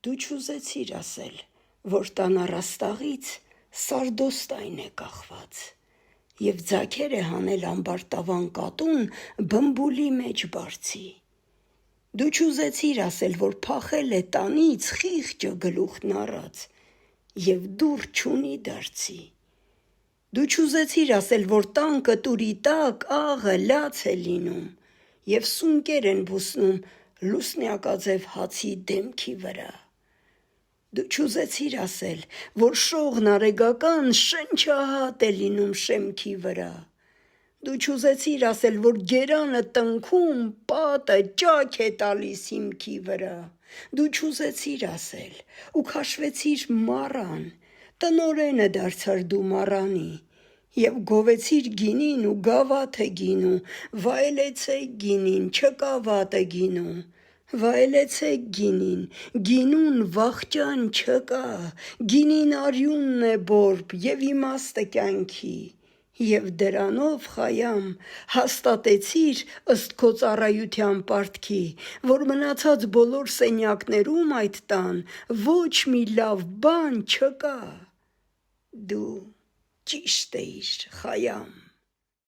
Դու չուզեցիր ասել, որ տան առաստաղից սարդոստայն է կախված և ձագեր է հանել ամբարտավան կատուն բմբուլի մեջ բարձի: Դու չուզեցիր ասել, որ փախել է տանից խիղճը գլուխն առած և դուռ չունի դարձի: Դու չուզեցիր ասել, որ տան կտուրի տակ աղը լաց է լինում և սունկեր են բուսնում լուսնյակաձև հացի դեմքի վրա: Դու չուզեցիր ասել, որ շողն արեգական շնչահատ է լինում շեմքի վրա: Դու չուզեցիր ասել, որ գերանը տնքում պատը ճաք է տալիս հիմքի վրա: Դու չուզեցիր ասել ու քաշվեցիր մառան, տնօրենը դարձար դու մառանի և գովեցիր գինին ու գավաթը գինու, վայելեցեք գինին, չկա վատը գինու: Վայելեցեք գինին, գինուն վախճան չկա, գինին արյունն է բորբ և իմաստը կյանքի: Եվ դրանով, Խայամ, հաստատեցիր ըստ քո ծառայության պարտքի, որ մնացած բոլոր սենյակներում այդ տան ոչ մի լավ բան չկա: Դու ճիշտ էիր, Խայամ: